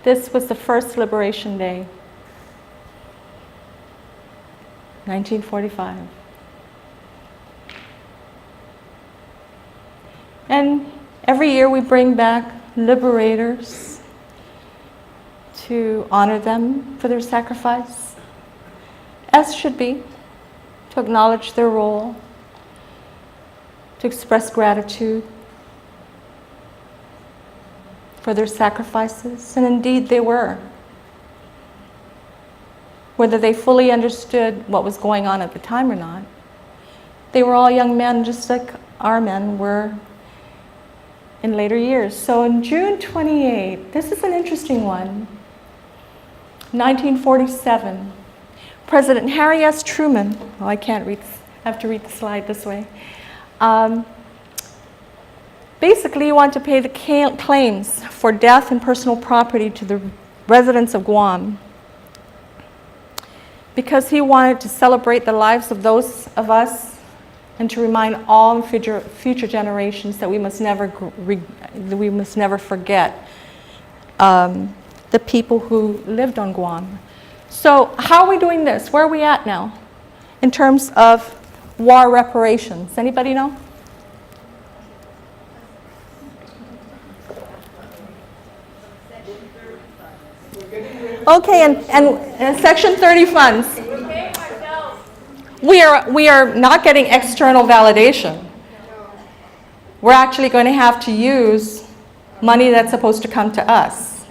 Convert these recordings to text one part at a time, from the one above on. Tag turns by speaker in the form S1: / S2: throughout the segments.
S1: This was the first Liberation Day, 1945. And every year we bring back liberators to honor them for their sacrifice, as should be, to acknowledge their role, to express gratitude for their sacrifices, and indeed they were. Whether they fully understood what was going on at the time or not, they were all young men just like our men were in later years. So in June 28, this is an interesting one, 1947, President Harry S. Truman, oh, I can't read, I have to read the slide this way. Basically, he wanted to pay the claims for death and personal property to the residents of Guam because he wanted to celebrate the lives of those of us and to remind all future generations that we must never forget the people who lived on Guam. So how are we doing this? Where are we at now in terms of war reparations? Anybody know? Okay, and Section 30 funds. We are not getting external validation. We're actually going to have to use money that's supposed to come to us.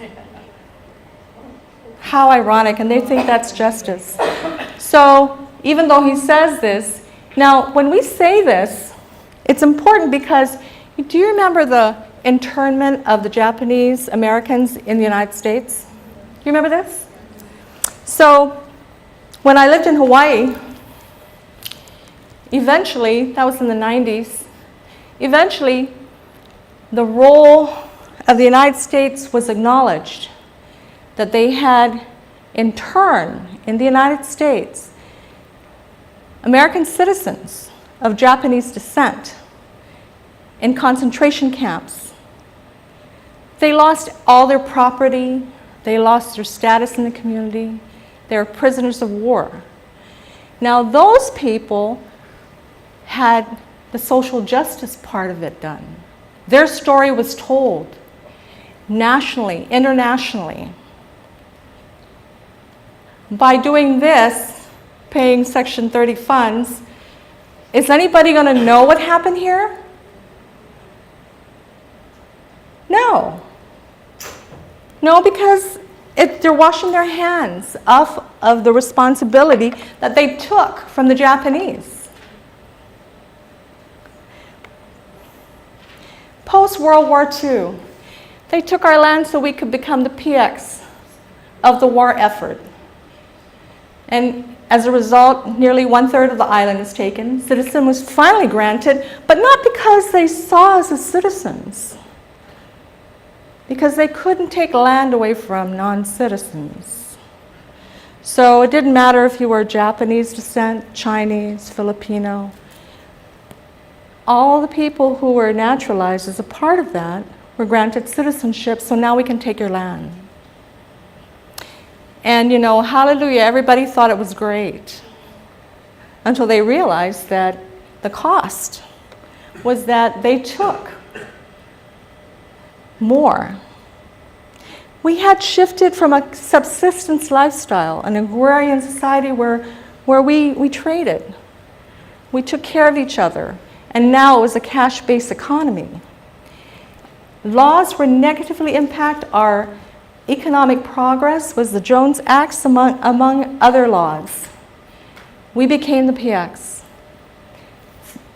S1: How ironic, and they think that's justice. So even though he says this, now when we say this, it's important because do you remember the internment of the Japanese Americans in the United States? Do you remember this? So when I lived in Hawaii, eventually, that was in the 90s, eventually the role of the United States was acknowledged, that they had interned in the United States American citizens of Japanese descent in concentration camps. They lost all their property, they lost their status in the community, they were prisoners of war. Now those people had the social justice part of it done. Their story was told nationally, internationally. By doing this, paying Section 30 funds, is anybody going to know what happened here? No. No, because they're washing their hands off of the responsibility that they took from the Japanese. Post-World War II, they took our land so we could become the PX of the war effort. And as a result, nearly 1/3 of the island is taken. Citizenship was finally granted, but not because they saw us as citizens, because they couldn't take land away from non-citizens. So it didn't matter if you were Japanese descent, Chinese, Filipino. All the people who were naturalized as a part of that were granted citizenship, so now we can take your land. And you know, hallelujah, everybody thought it was great until they realized that the cost was that they took more. We had shifted from a subsistence lifestyle, an agrarian society where we traded. We took care of each other, and now it was a cash-based economy. Laws were negatively impact our economic progress was the Jones Acts among other laws. We became the PX.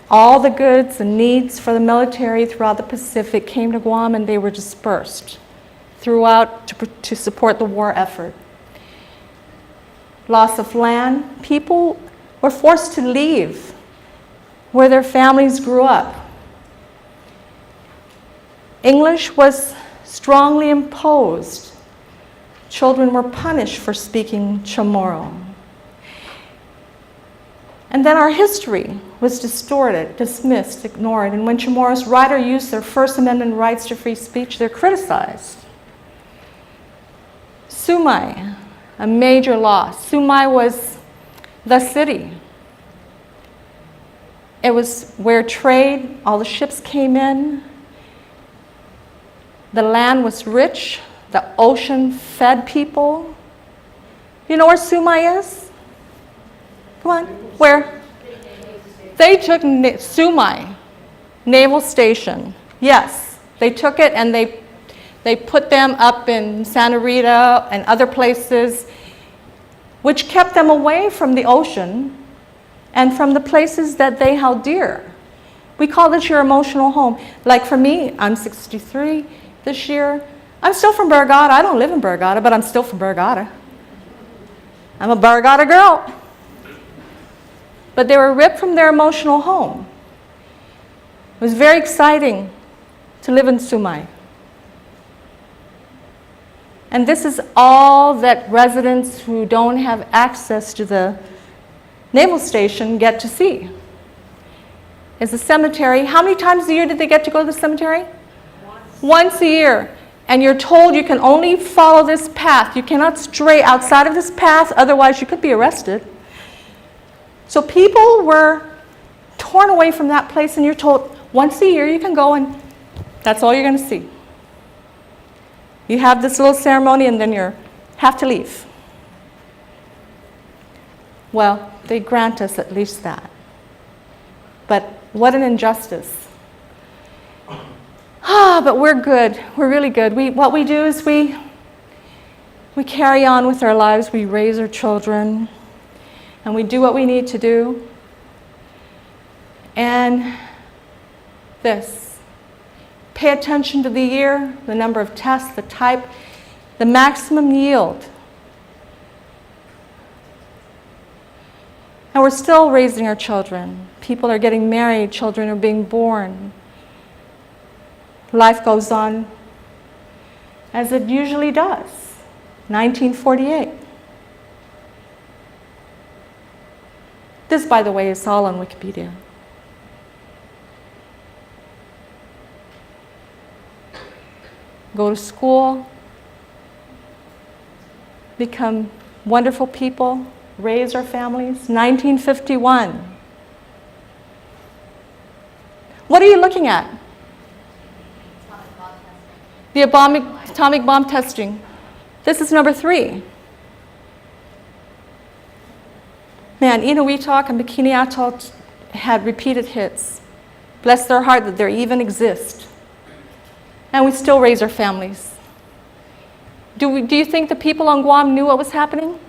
S1: All the goods and needs for the military throughout the Pacific came to Guam, and they were dispersed throughout to support the war effort. Loss of land. People were forced to leave where their families grew up. English was strongly imposed. Children were punished for speaking Chamorro. And then our history was distorted, dismissed, ignored. And when Chamorros writers used their First Amendment rights to free speech, they're criticized. Sumai, a major loss. Sumai was the city. It was where trade, all the ships came in. The land was rich. The ocean fed people. You know where Sumai is? Come on, where? They took Sumai, Naval Station. Yes, they took it and they put them up in Santa Rita and other places, which kept them away from the ocean and from the places that they held dear. We call this your emotional home. Like for me, I'm 63 this year. I'm still from Barragata. I don't live in Barragata, but I'm still from Barragata. I'm a Barragata girl. But they were ripped from their emotional home. It was very exciting to live in Sumai. And this is all that residents who don't have access to the naval station get to see. Is the cemetery. How many times a year did they get to go to the cemetery? Once a year. And you're told you can only follow this path. You cannot stray outside of this path, otherwise you could be arrested. So people were torn away from that place, and you're told once a year you can go, and that's all you're going to see. You have this little ceremony, and then you have to leave. Well, they grant us at least that. But what an injustice. But we're good. We're really good. What we do is we carry on with our lives. We raise our children. And we do what we need to do. And this. Pay attention to the year, the number of tests, the type, the maximum yield. And we're still raising our children. People are getting married, children are being born. Life goes on as it usually does. 1948. This, by the way, is all on Wikipedia. Go to school, become wonderful people, raise our families. 1951. What are you looking at? The atomic bomb testing. This is number 3. Man, Inuiatok and Bikini Atoll had repeated hits. Bless their heart that they even exist. And we still raise our families. Do you think the people on Guam knew what was happening?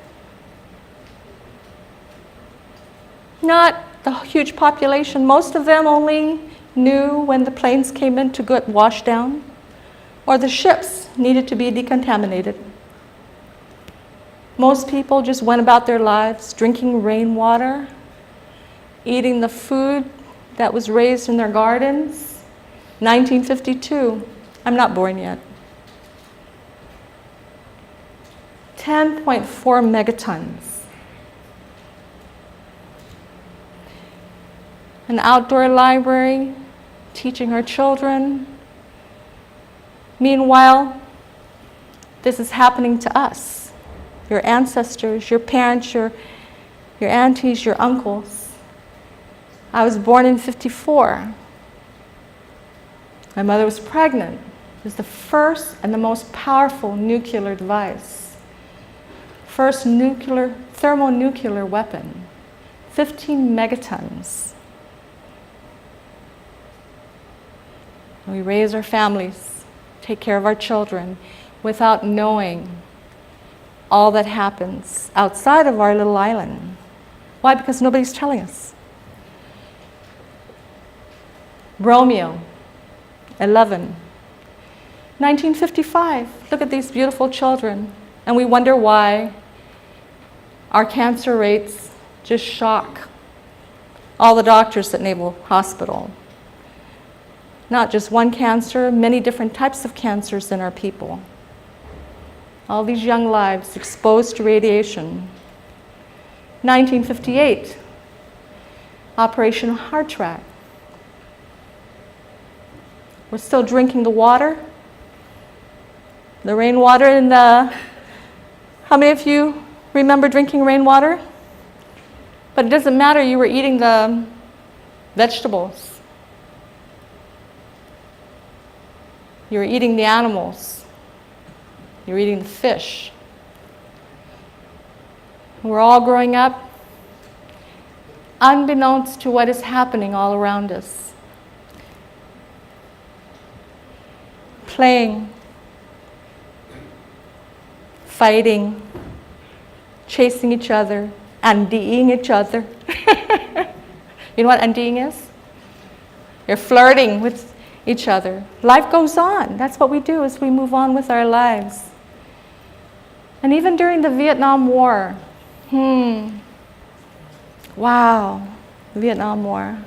S1: Not the huge population. Most of them only knew when the planes came in to get washed down, or the ships needed to be decontaminated. Most people just went about their lives drinking rainwater, eating the food that was raised in their gardens. 1952. I'm not born yet. 10.4 megatons. An outdoor library, teaching our children. Meanwhile, this is happening to us. Your ancestors, your parents, your aunties, your uncles. I was born in 1954. My mother was pregnant. It was the first and the most powerful nuclear device. First thermonuclear weapon. 15 megatons. We raise our families, take care of our children, without knowing all that happens outside of our little island. Why? Because nobody's telling us. Romeo, 11. 1955, look at these beautiful children. And we wonder why our cancer rates just shock all the doctors at Naval Hospital. Not just one cancer, many different types of cancers in our people. All these young lives exposed to radiation. 1958, Operation Heart Track. We're still drinking the water, the rainwater in the How many of you remember drinking rainwater? But it doesn't matter, you were eating the vegetables. You were eating the animals. You were eating the fish. We're all growing up unbeknownst to what is happening all around us. Playing, fighting, chasing each other, undoing each other. You know what undoing is? You're flirting with each other. Life goes on. That's what we do as we move on with our lives. And even during the Vietnam War, wow, the Vietnam War.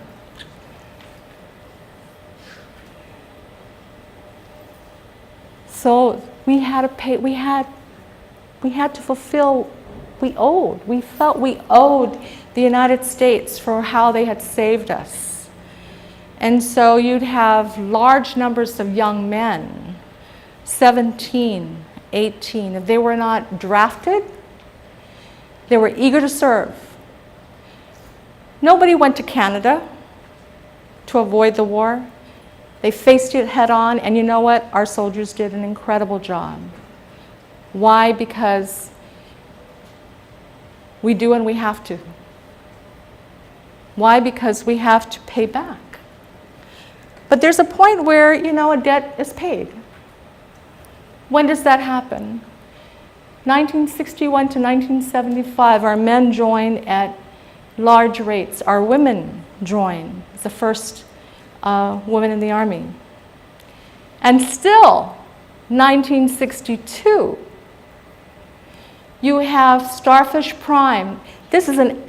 S1: So we had to pay, we had to fulfill, we felt we owed the United States for how they had saved us. And so you'd have large numbers of young men, 17, 18. If they were not drafted, they were eager to serve. Nobody went to Canada to avoid the war. They faced it head on, and you know what? Our soldiers did an incredible job. Why? Because we do and we have to. Why? Because we have to pay back. But there's a point where, you know, a debt is paid. When does that happen? 1961 to 1975, our men joined at large rates. Our women joined. It's the first woman in the Army. And still, 1962, you have Starfish Prime. This is an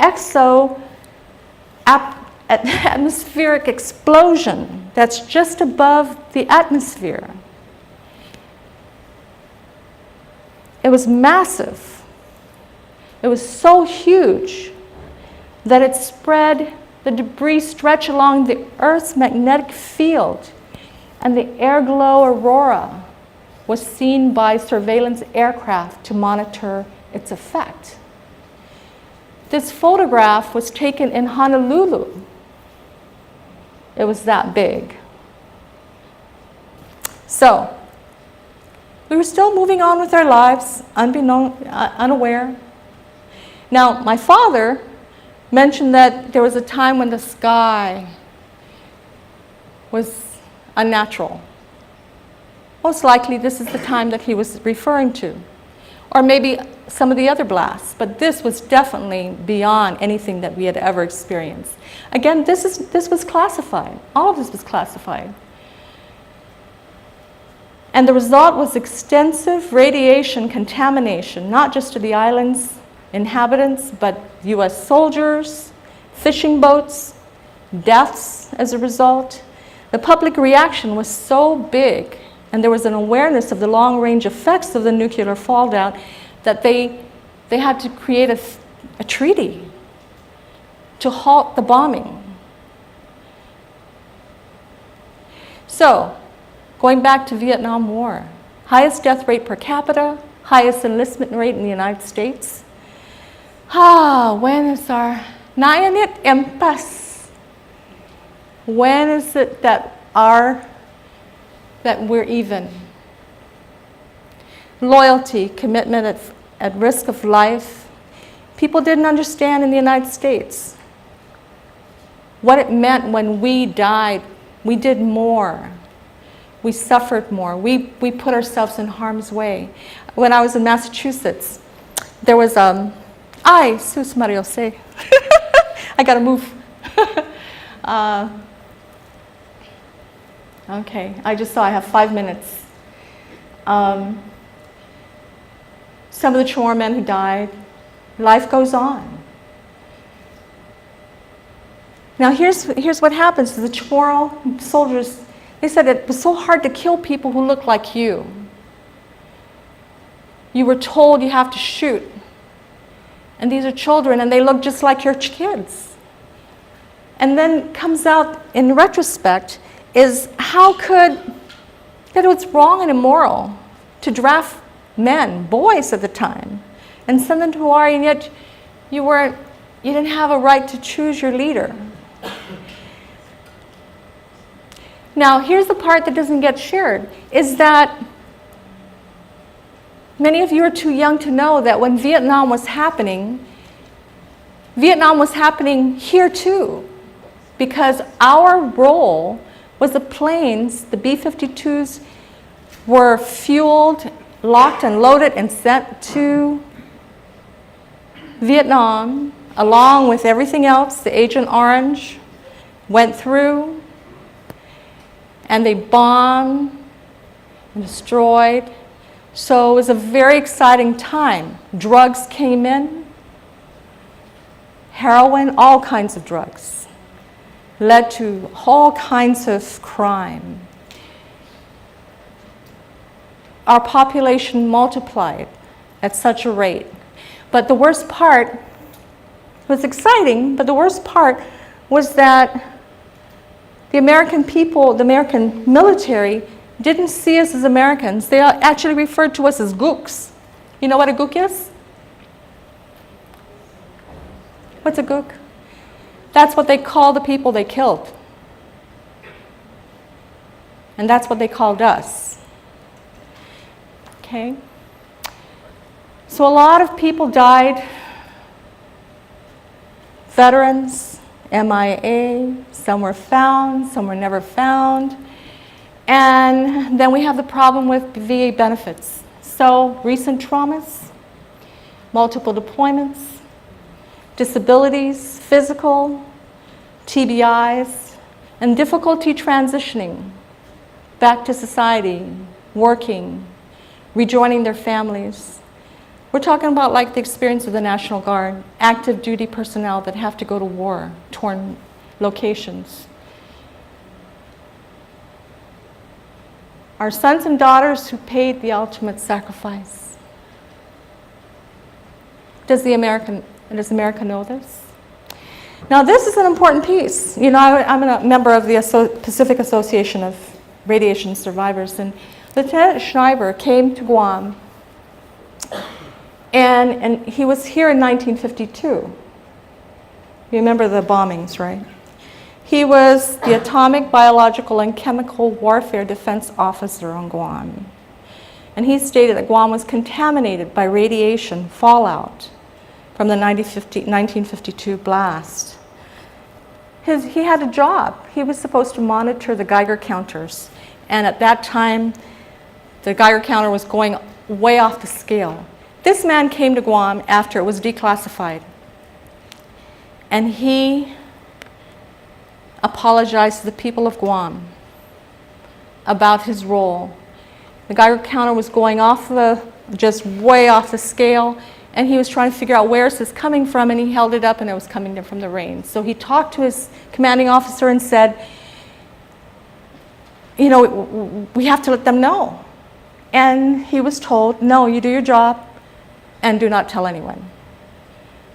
S1: atmospheric explosion that's just above the atmosphere. It was massive. It was so huge that it spread, the debris stretched along the Earth's magnetic field, and the Airglow aurora was seen by surveillance aircraft to monitor its effect. This photograph was taken in Honolulu. It was that big. So, we were still moving on with our lives, unaware. Now, my father mentioned that there was a time when the sky was unnatural. Most likely, this is the time that he was referring to. Or maybe some of the other blasts, but this was definitely beyond anything that we had ever experienced. Again, this was classified. All of this was classified. And the result was extensive radiation contamination, not just to the island's inhabitants, but US soldiers, fishing boats, deaths as a result. The public reaction was so big, and there was an awareness of the long-range effects of the nuclear fallout, that they had to create a treaty to halt the bombing. So, going back to Vietnam War, highest death rate per capita, highest enlistment rate in the United States. When is our Nayanit Empas? When is it that we're even? Loyalty, commitment at risk of life. People didn't understand in the United States what it meant when we died. We did more. We suffered more. We put ourselves in harm's way. When I was in Massachusetts, there was Ay, sus Mario say. I gotta move. Okay, I just saw I have 5 minutes. Some of the Chamorro men who died, life goes on. Now here's what happens to the Chamorro soldiers. They said it was so hard to kill people who look like you. You were told you have to shoot. And these are children, and they look just like your kids. And then comes out in retrospect is how could, that it was wrong and immoral to draft men, boys at the time, and send them to war, and yet you didn't have a right to choose your leader. Now, here's the part that doesn't get shared, is that many of you are too young to know that when Vietnam was happening here too, because our role was the planes, the B-52s, were fueled, locked and loaded and sent to Vietnam, along with everything else. The Agent Orange went through, and they bombed and destroyed. So it was a very exciting time. Drugs came in, heroin, all kinds of drugs, led to all kinds of crime. Our population multiplied at such a rate. But the worst part was exciting, but the worst part was that the American people, the American military, didn't see us as Americans. They actually referred to us as gooks. You know what a gook is? What's a gook? That's what they call the people they killed. And that's what they called us. Okay? So a lot of people died. Veterans, MIA, some were found, some were never found. And then we have the problem with VA benefits. So recent traumas, multiple deployments, disabilities, physical, TBIs, and difficulty transitioning back to society, working, rejoining their families. We're talking about like the experience of the National Guard, active duty personnel that have to go to war, torn locations. Our sons and daughters who paid the ultimate sacrifice. Does America know this? Now this is an important piece. You know, I'm a member of the Pacific Association of Radiation Survivors, and Lieutenant Schneiber came to Guam, and he was here in 1952. You remember the bombings, right? He was the Atomic, Biological, and Chemical Warfare Defense Officer on Guam. And he stated that Guam was contaminated by radiation fallout from the 1952 blast. He had a job. He was supposed to monitor the Geiger counters. And at that time, the Geiger counter was going way off the scale. This man came to Guam after it was declassified. And he apologized to the people of Guam about his role. The Geiger counter was going off just way off the scale, and he was trying to figure out where is this coming from, and he held it up and it was coming from the rain. So he talked to his commanding officer and said, you know, we have to let them know. And he was told, no, you do your job and do not tell anyone.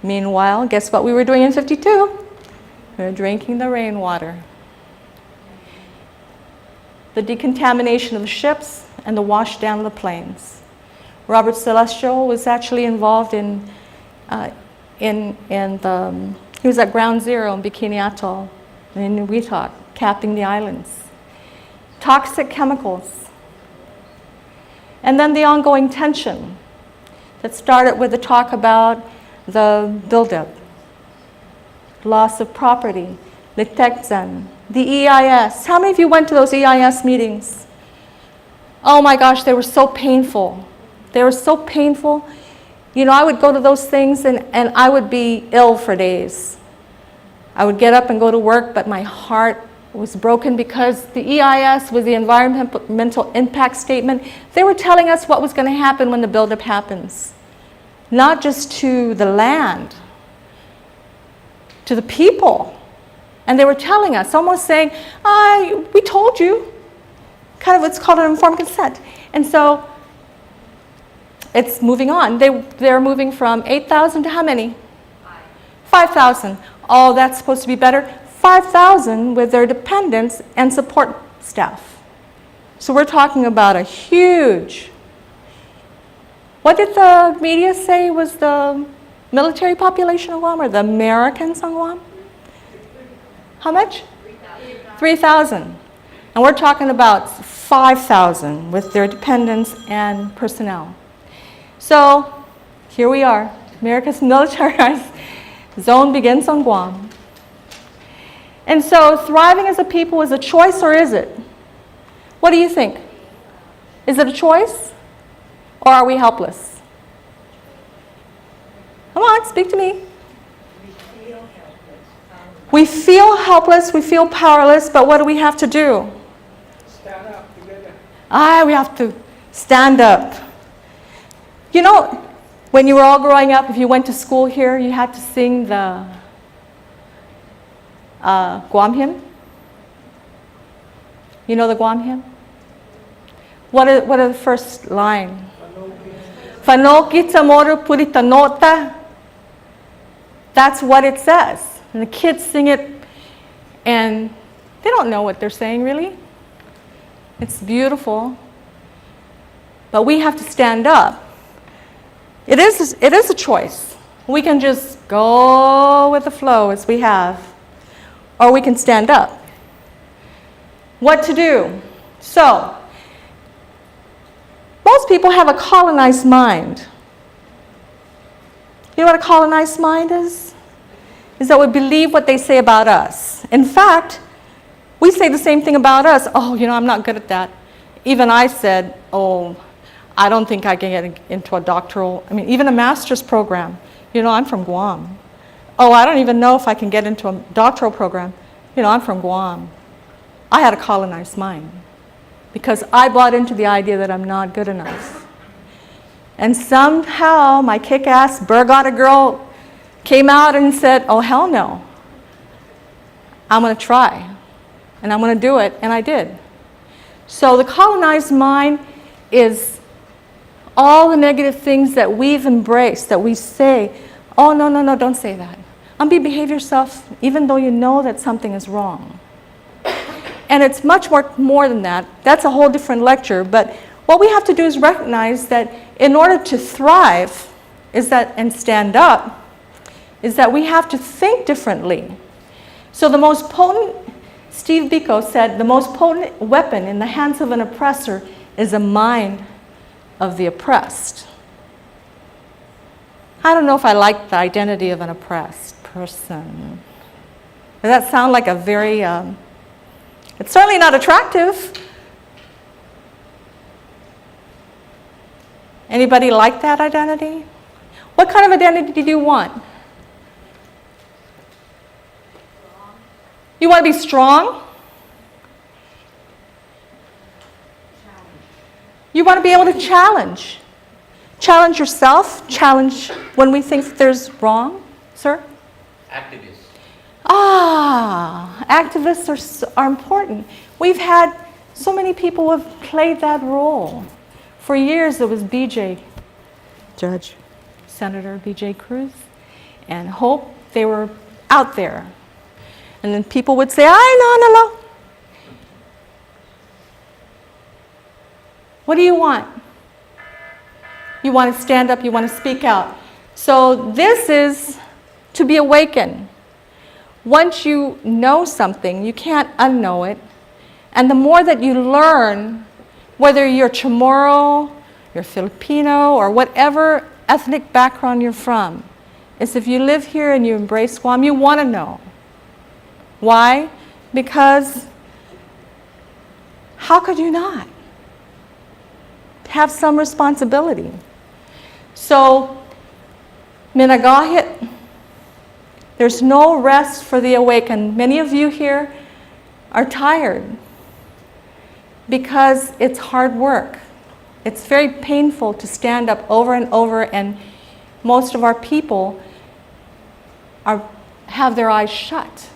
S1: Meanwhile, guess what we were doing in 52? We were drinking the rainwater. The decontamination of the ships and the wash down of the planes. Robert Celestial was actually involved he was at Ground Zero in Bikini Atoll in Weetok, capping the islands. Toxic chemicals. And then the ongoing tension that started with the talk about the buildup, loss of property, the Tekzen, the EIS. How many of you went to those EIS meetings? Oh my gosh, they were so painful. They were so painful. You know, I would go to those things and I would be ill for days. I would get up and go to work, but my heart was broken because the EIS was the environmental impact statement. They were telling us what was going to happen when the buildup happens. Not just to the land, to the people. And they were telling us, almost saying, we told you. Kind of what's called an informed consent. And so it's moving on. They're moving from 8,000 to how many? 5,000. Oh, that's supposed to be better. 5,000 with their dependents and support staff. So we're talking about a huge What did the media say was the military population of Guam, or the Americans on Guam? How much? 3,000. And we're talking about 5,000 with their dependents and personnel. So here we are. America's militarized zone begins on Guam. And so thriving as a people is a choice, or is it? What do you think? Is it a choice, or are we helpless? Come on, speak to me. We feel helpless, we feel powerless, but what do we have to do?
S2: Stand up together.
S1: We have to stand up. You know, when you were all growing up, if you went to school here, you had to sing the Guam hymn. You know the Guam hymn? What are the first line? Fanokita moru purita nota. That's what it says. And the kids sing it, and they don't know what they're saying, really. It's beautiful. But we have to stand up. It is a choice. We can just go with the flow as we have, or we can stand up. What to do? So, most people have a colonized mind. You know what a colonized mind is? Is that we believe what they say about us. In fact, we say the same thing about us. Oh, you know, I'm not good at that. Even I said, oh, I don't think I can get into a doctoral, even a master's program. You know, I'm from Guam. Oh, I don't even know if I can get into a doctoral program. You know, I'm from Guam. I had a colonized mind because I bought into the idea that I'm not good enough. And somehow my kick-ass Burgata girl came out and said, oh, hell no. I'm going to try, and I'm going to do it, and I did. So the colonized mind is all the negative things that we've embraced, that we say, oh, no, no, no, don't say that. Behave yourself, even though you know that something is wrong. And it's much more than that. That's a whole different lecture, but what we have to do is recognize that in order to thrive and stand up, is that we have to think differently. So the most potent, Steve Biko said, the most potent weapon in the hands of an oppressor is the mind of the oppressed. I don't know if I like the identity of an oppressed person. Does that sound like a very, it's certainly not attractive. Anybody like that identity? What kind of identity do you want? You want to be strong? You want to be able to challenge. Challenge yourself, challenge when we think that there's wrong, sir?
S2: Activists.
S1: Activists are important. We've had so many people who have played that role. For years it was BJ, Judge, Senator BJ Cruz, and Hope. They were out there. And then people would say, no. What do you want? You want to stand up, you want to speak out. So this is to be awakened. Once you know something, you can't unknow it. And the more that you learn, whether you're Chamorro, you're Filipino, or whatever ethnic background you're from, is if you live here and you embrace Guam, you want to know. Why? Because how could you not? Have some responsibility. So, Minagahit, there's no rest for the awakened. Many of you here are tired because it's hard work. It's very painful to stand up over and over, and most of our people have their eyes shut.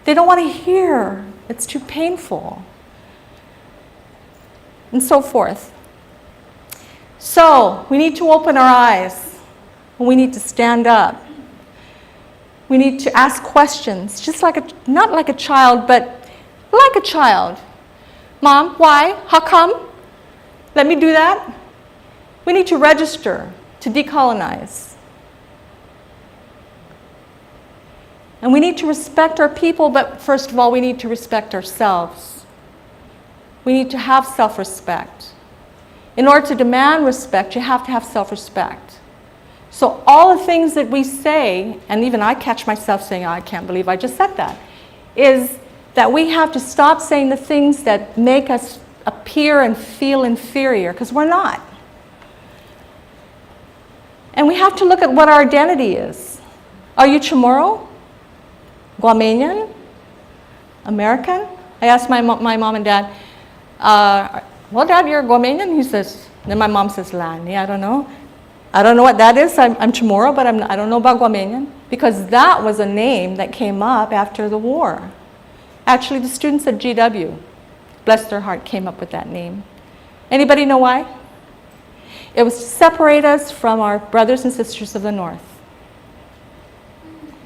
S1: They don't want to hear. It's too painful. And so forth. So, we need to open our eyes. We need to stand up. We need to ask questions, just not like a child, but like a child. Mom, why? How come? Let me do that. We need to register to decolonize. And we need to respect our people, but first of all, we need to respect ourselves. We need to have self-respect. In order to demand respect, you have to have self-respect. So all the things that we say, and even I catch myself saying, oh, I can't believe I just said that, is that we have to stop saying the things that make us appear and feel inferior, because we're not. And we have to look at what our identity is. Are you Chamorro? Guamanian? American? I asked my mom and dad, well, Dad, you're Guamanian? He says, then my mom says, Lani, I don't know. I don't know what that is. I'm Chamorro, but I don't know about Guamanian. Because that was a name that came up after the war. Actually, the students at GW, bless their heart, came up with that name. Anybody know why? It was to separate us from our brothers and sisters of the North.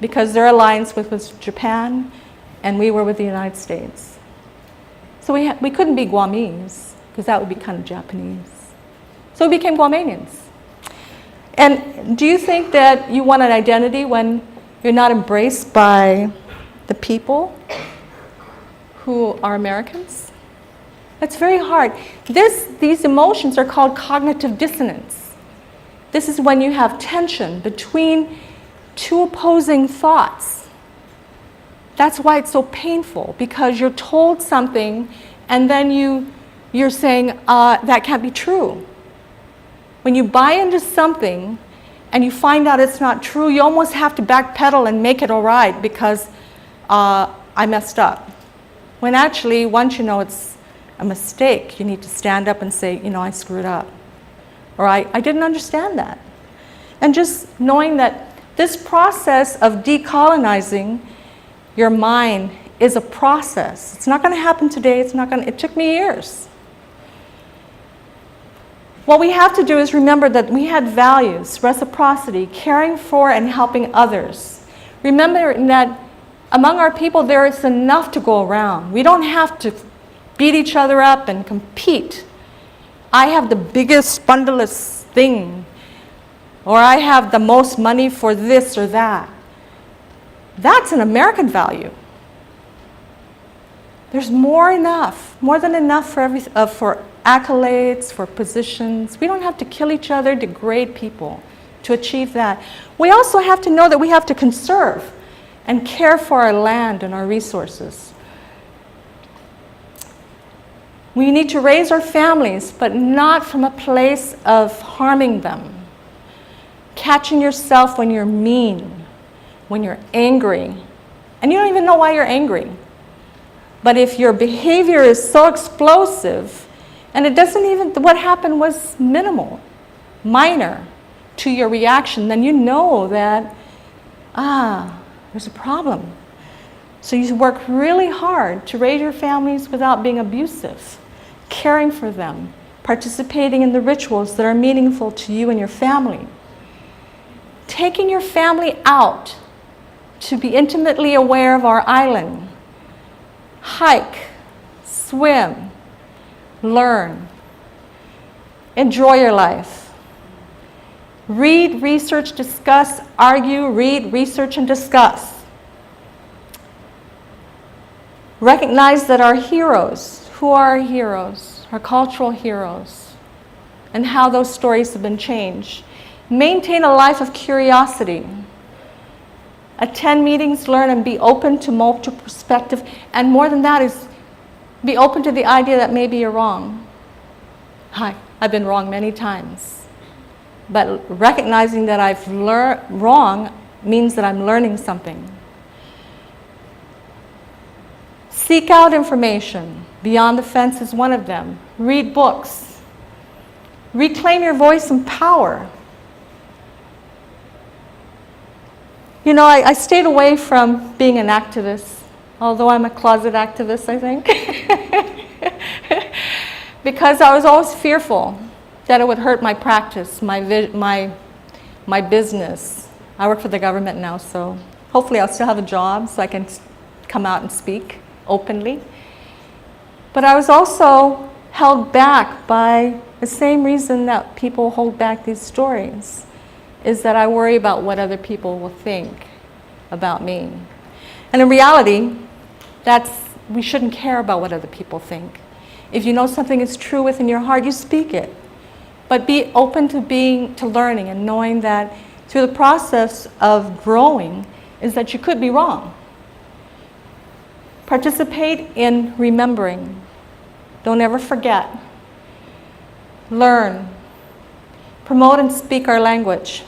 S1: Because their alliance was Japan, and we were with the United States. So we couldn't be Guamese, because that would be kind of Japanese. So we became Guamanians. And do you think that you want an identity when you're not embraced by the people who are Americans? That's very hard. These emotions are called cognitive dissonance. This is when you have tension between two opposing thoughts. That's why it's so painful, because you're told something and then you're saying, that can't be true. When you buy into something and you find out it's not true, you almost have to backpedal and make it all right because I messed up. When actually, once you know it's a mistake, you need to stand up and say, I screwed up. Or I didn't understand that. And just knowing that this process of decolonizing your mind is a process. It's not going to happen today. It took me years. What we have to do is remember that we had values, reciprocity, caring for and helping others. Remember that among our people there is enough to go around. We don't have to beat each other up and compete. I have the biggest bundleless thing, or I have the most money for this or that. That's an American value. There's more than enough for accolades, for positions. We don't have to kill each other, degrade people to achieve that. We also have to know that we have to conserve and care for our land and our resources. We need to raise our families, but not from a place of harming them. Catching yourself when you're mean, when you're angry, and you don't even know why you're angry. But if your behavior is so explosive, and it doesn't even, what happened was minimal, minor to your reaction, then you know that, there's a problem. So you work really hard to raise your families without being abusive, caring for them, participating in the rituals that are meaningful to you and your family. Taking your family out to be intimately aware of our island. Hike, swim, learn, enjoy your life. Read, research, discuss, argue, read, research, and discuss. Recognize that our heroes, who are our heroes, our cultural heroes, and how those stories have been changed. Maintain a life of curiosity. Attend meetings, learn, and be open to multiple perspectives. And more than that is be open to the idea that maybe you're wrong. Hi, I've been wrong many times. But recognizing that I've learned wrong means that I'm learning something. Seek out information. Beyond the Fence is one of them. Read books. Reclaim your voice and power. I stayed away from being an activist, although I'm a closet activist, I think, because I was always fearful that it would hurt my practice, my business. I work for the government now, so hopefully I'll still have a job so I can come out and speak openly. But I was also held back by the same reason that people hold back these stories, is that I worry about what other people will think about me. And in reality, we shouldn't care about what other people think. If you know something is true within your heart, you speak it. But be open to learning and knowing that through the process of growing is that you could be wrong. Participate in remembering. Don't ever forget. Learn. Promote and speak our language.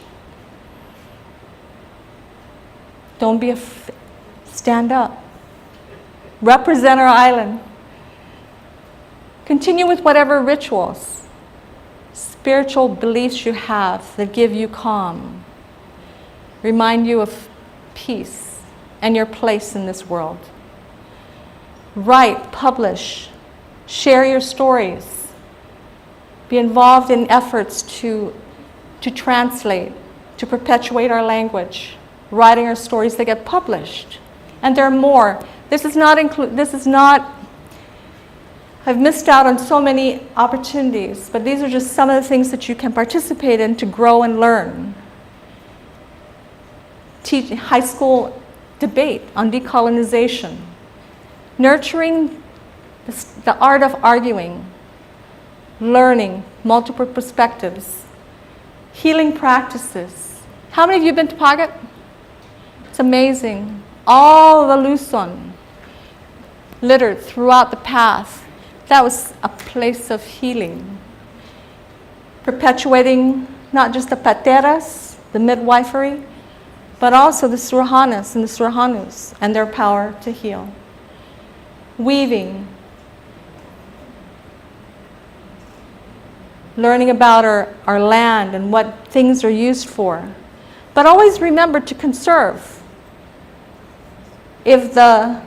S1: Don't be stand up. Represent our island. Continue with whatever rituals, spiritual beliefs you have that give you calm, remind you of peace and your place in this world. Write, publish, share your stories. Be involved in efforts to translate, to perpetuate our language, writing our stories that get published. And there are more. I've missed out on so many opportunities, but these are just some of the things that you can participate in to grow and learn. Teach high school debate on decolonization. Nurturing the art of arguing, learning multiple perspectives, healing practices. How many of you have been to Pagat? It's amazing. All the Luzon littered throughout the path. That was a place of healing. Perpetuating not just the pateras, the midwifery, but also the Surahanas and the Surahanus and their power to heal. Weaving. Learning about our land and what things are used for. But always remember to conserve. If the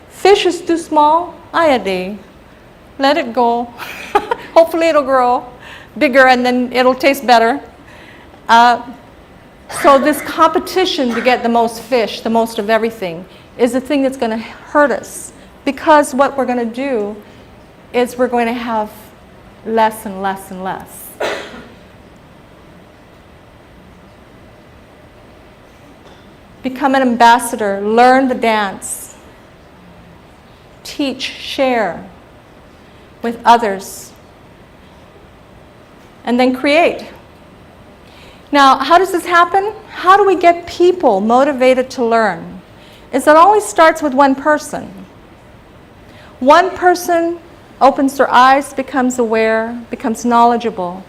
S1: fish is too small, ayade, let it go. Hopefully it'll grow bigger and then it'll taste better. So this competition to get the most fish, the most of everything, is the thing that's going to hurt us. Because what we're going to do is we're going to have less and less and less. Become an ambassador, learn the dance, teach, share with others, and then create. Now, how does this happen? How do we get people motivated to learn? It always starts with one person. One person opens their eyes, becomes aware, becomes knowledgeable,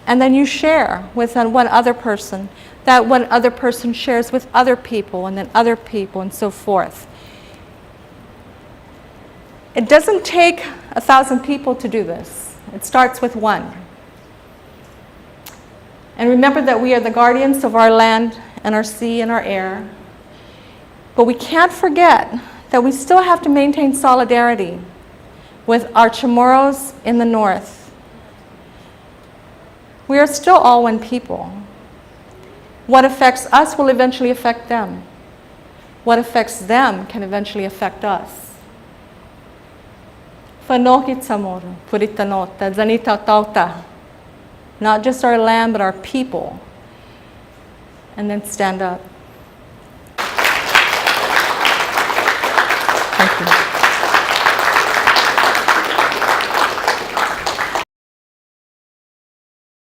S1: and then you share with one other person. That one other person shares with other people, and then other people, and so forth. It doesn't take 1,000 people to do this. It starts with one. And remember that we are the guardians of our land and our sea and our air. But we can't forget that we still have to maintain solidarity with our Chamorros in the north. We are still all one people. What affects us will eventually affect them. What affects them can eventually affect us. Fanokit Samoro, Puritanota, Zanita Tauta. Not just our land, but our people. And then stand up. Thank you.